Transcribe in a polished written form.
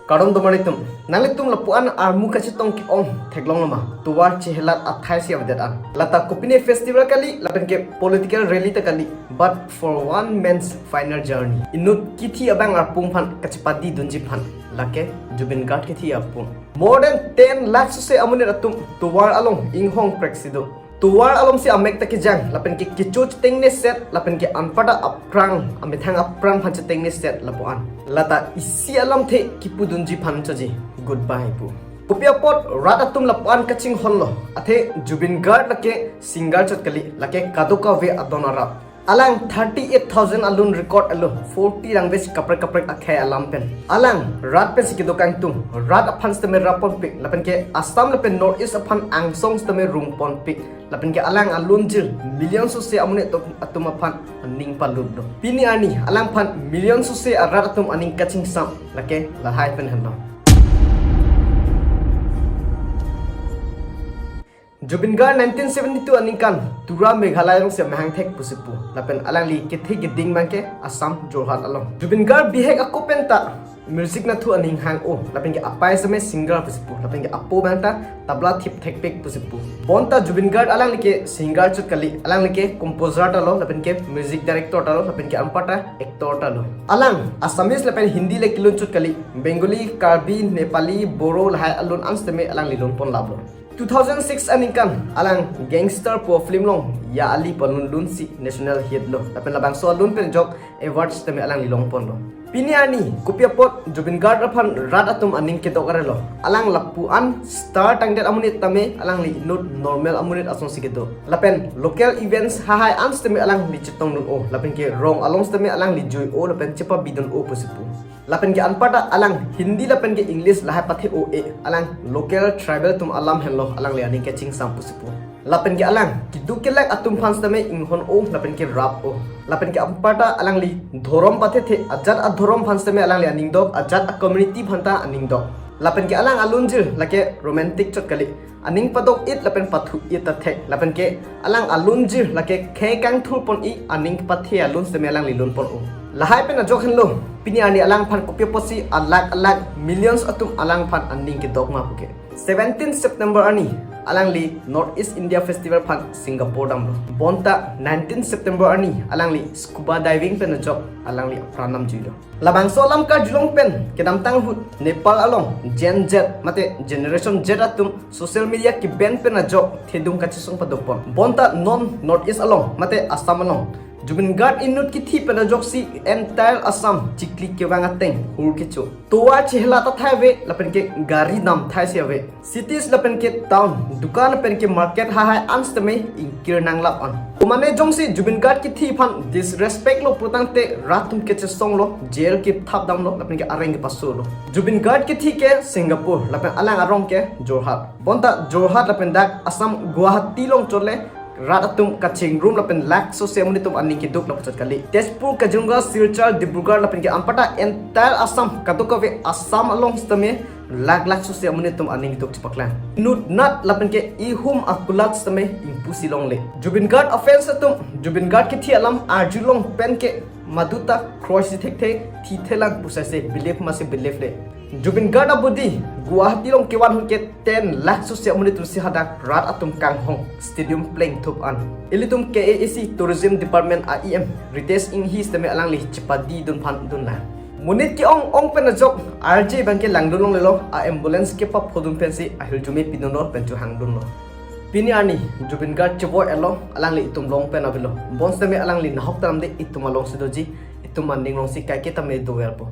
Kadon domanitum nalitum lapuan armu kachetong ki ong chetheklong lama tuwar chehelat athai si avdetan lata kopine festival kali lapen ke political rally ta kali but for one man's final journey inut kithi abang arpum Phan kachepadi dunji Phan lake Zubeen Garg kithi arpum more than 10 lakh sose amunit atum tuwar along inghong preksido tuwar alom si amek taki jang lapen ke kichuch tengne set lapen ke anpada aprang amethang aprang Phan tengne set lapuan lata isi alam the kipudunji Phan chaji goodbye pu kopia pot rat atum lapuan kaching honlo athe Zubeen Garg lake singer chat kali lake kaduka ve adonara Alang 38,000 alun record alo 40 language kapre akhe alam pen Alang rat pen sikidok kang tung rat aphan stame rapon pik lapen ke Assam lapen north east aphan angsong stame rungpon pik lapen ke Alang alun jil million sose amune to atum aphan ning palud do pini ani Alang Phan million sose arat atum aning kaching sam lake lahai pen hanno Zubeen Garg 1972 aningkan tura Meghalaya rong se mahang thek pusipu lapen Alang li kithi giding manke Assam Jorhat along Zubeen Garg bihek akopenta music na thu aning hang o lapen ke apai same singer pusipu lapen ke apo banta tabla thip thek pek pusipu bonta Zubeen Garg Alang li ke singer chut kali Alang li ke composer ta lo lapen ke music director ta lo lapen ke ampata actor ta lo Alang Assamese lapen Hindi le kilun chut kali Bengali Karbi Nepali Boro lahai alun ansteme Alang li lon pon lablo 2006 aningkan Alang gangster po film long ya ali panun lun si national hit lo lapen labang so lun pen jok awards teme Alang lilong pon lo pini ani kopia pot Zubeen Garg aphan rat atum aning ke dokare lo Alang lapuan star tangdet amunit tame Alang li not normal amunit asong sigedo lapen local events hahai ans teme Alang li chetong nun o lapen ke rong along teme Alang li joy o lapen chepa bidon o pusipu lapen ke anpada Alang Hindi lapen ke English lahai pathe o e Alang local tribal tum alam hello Alang le aning catching sampu sipu lapen ke Alang kiduk ke lak atum Phan tame inghon o lapen ke rap o lapen ke anpada Alang li dhorom pathe the ajat adhorom Phan tame Alang le aningdok ajat a community phanta aningdok lapen ke Alang alunjil lake romantic chot kali aning padok it lapen pathu it ta the lapen ke Alang alunjil lake khekang thul pon I aning pathe alun tame Alang li lun pon o lahai pen ajok henlo pini ani Alang Phan kopia posi alak millions atum Alang Phan aning ke dogma puke 17 September ani Alang li North East India Festival Phan Singapore damlo bonta 19 September ani Alang li scuba diving pen ajok Alang li pranam judo labang solam ka julong pen kedam tang hut Nepal along Gen Z mate generation Z atum social media ki ben pen ajok thedung kachisong padopon bonta non North East along mate Assam along Zubeen Garg inut kithi pen ajok si entire Assam chikli ke wangateng hur kichu towa chehla ta thaive lapen ke gari nam thai siave cities lapen ke town dukan pen ke market ha hai anstame inkir nanglap on umane jongsi Zubeen Garg kithi Phan disrespect lo putangte ratum ke chesong lo jail ke thap dam lo lapen ke areng ke pasu lo Zubeen Garg kithi ke Singapore lapen Alang arong ke Jorhat bonta Jorhat lapen dak Assam Guwahati long chole rat atum kaching room lapen lakh sose amunitum aning kiduk lapchat kali Tezpur Kajunga Silchar Dibrugarh lapen ke ampata entire Assam kaduka ve Assam along stame lakh sose amunitum aning kiduk chipaklan nut nat lapen ke ihum akulat stame impusi long le Zubeen Garg offense atum Zubeen Garg kithi alam arju long pen ke maduta cross thekte thithelang pusase belief mase belief le Zubeen Garg abudi Guwahati long kewan hunke 10 lakh sose amunitum si hadak rat atum kanghong stadium playing thup an ilitum KAC tourism department AEM Ritesh Inghi stame Alang li chepadi dun Phan dun la monit ki ong pen ajok RJ banke langdun long lelo a ambulance ke pa phodum pen si ahil jume pinonor pen chu hangdun lo pini ani Zubeen Garg chebo elo Alang li itum long pen avilo bon stame Alang li nahok taram de itum along sidoji itum anding long si kai ke tame do welpo